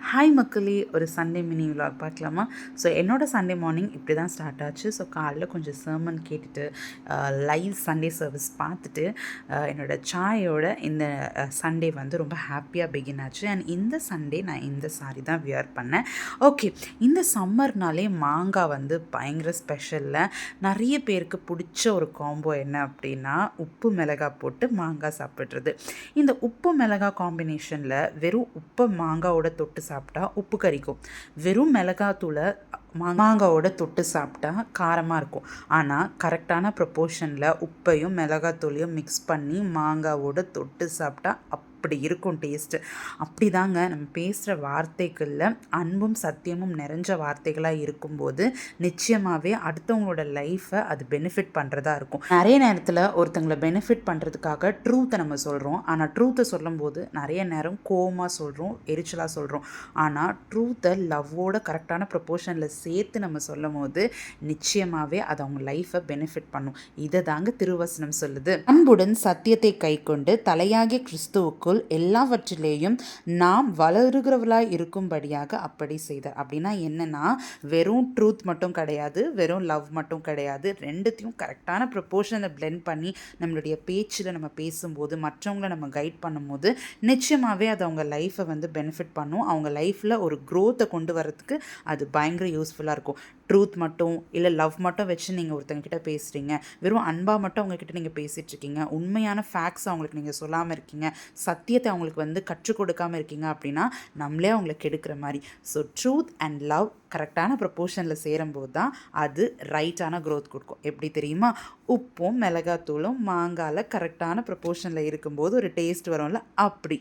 Hi மக்களே, ஒரு Sunday mini vlog பார்க்கலாமா? ஸோ என்னோடய சண்டே மார்னிங் இப்படி தான் ஸ்டார்ட் ஆச்சு. ஸோ காலைல கொஞ்சம் சர்மன் கேட்டுட்டு லைவ் சண்டே சர்வீஸ் பார்த்துட்டு என்னோடய சாயோட இந்த சண்டே வந்து ரொம்ப ஹாப்பியாக பிகின் ஆச்சு. அண்ட் இந்த சண்டே நான் இந்த சாரி தான் வியர் பண்ணேன். ஓகே, இந்த சம்மர்னாலே மாங்காய் வந்து பயங்கர ஸ்பெஷலில் நிறைய பேருக்கு பிடிச்ச ஒரு காம்போ என்ன அப்படின்னா உப்பு மிளகாய் போட்டு மாங்காய் சாப்பிட்றது. இந்த உப்பு மிளகாய் காம்பினேஷனில் வெறும் உப்பு மாங்காவோட தொட்டு சாப்பிட்டா உப்பு கரிக்கும், வெறும் மிளகாத்தூளை மாங்காவோட தொட்டு சாப்பிட்டா காரமாக இருக்கும். ஆனால் கரெக்டான ப்ரொப்போர்ஷனில் உப்பையும் மிளகாத்தூளையும் மிக்ஸ் பண்ணி மாங்காவோட தொட்டு சாப்பிட்டா அப்படி இருக்கும் டேஸ்ட்டு. அப்படி தாங்க நம்ம பேசுகிற வார்த்தைகளில் அன்பும் சத்தியமும் நிறைஞ்ச வார்த்தைகளாக இருக்கும்போது நிச்சயமாகவே அடுத்தவங்களோட லைஃப்பை அது பெனிஃபிட் பண்ணுறதா இருக்கும். நிறைய நேரத்தில் ஒருத்தங்களை பெனிஃபிட் பண்ணுறதுக்காக ட்ரூத்தை நம்ம சொல்கிறோம். ஆனால் ட்ரூத்தை சொல்லும்போது நிறைய நேரம் கோவமாக சொல்கிறோம், எரிச்சலாக சொல்கிறோம். ஆனால் ட்ரூத்தை லவ்வோட கரெக்டான ப்ரொப்போர்ஷனில் சேர்த்து நம்ம சொல்லும் போது நிச்சயமாகவே அது அவங்க லைஃப்பை பெனிஃபிட் பண்ணும். இதை தாங்க திருவசனம் சொல்லுது. அன்புடன் சத்தியத்தை கை கொண்டு தலையாகிய கிறிஸ்துவுக்குள் எல்லாவற்றிலேயும் நாம் வளருகிறவர்களாய் இருக்கும்படியாக அப்படி செய்தார். அப்படின்னா என்னன்னா, வெறும் ட்ரூத் மட்டும் கிடையாது, வெறும் லவ் மட்டும் கிடையாது, ரெண்டுத்தையும் கரெக்டான ப்ரொப்போர்ஷனை பிளெண்ட் பண்ணி நம்மளுடைய பேச்சில் நம்ம பேசும்போது மற்றவங்களை நம்ம கைட் பண்ணும்போது நிச்சயமாகவே அது அவங்க லைஃப்பை வந்து பெனிஃபிட் பண்ணும். அவங்க லைஃப்பில் ஒரு க்ரோத்தை கொண்டு வரதுக்கு அது பயங்கர யூஸ்ஃபுல்லாக இருக்கும். ட்ரூத் மட்டும் இல்லை லவ் மட்டும் வச்சு நீங்கள் ஒருத்தங்கக்கிட்ட பேசுகிறீங்க, வெறும் அன்பாக மட்டும் அவங்கக்கிட்ட நீங்கள் பேசிகிட்ருக்கீங்க, உண்மையான ஃபேக்ட்ஸ் அவங்களுக்கு நீங்கள் சொல்லாமல் இருக்கீங்க, சத்தியத்தை அவங்களுக்கு வந்து கற்றுக் கொடுக்காமல் இருக்கீங்க அப்படின்னா நம்மளே அவங்கள கெடுக்கிற மாதிரி. ஸோ ட்ரூத் அண்ட் லவ் கரெக்டான ப்ரொப்போர்ஷனில் சேரும்போது தான் அது ரைட்டான க்ரோத் கொடுக்கும். எப்படி தெரியுமா? உப்பும் மிளகாத்தூளும் மாங்காயில் கரெக்டான ப்ரொப்போர்ஷனில் இருக்கும்போது ஒரு டேஸ்ட் வரும்ல, அப்படி.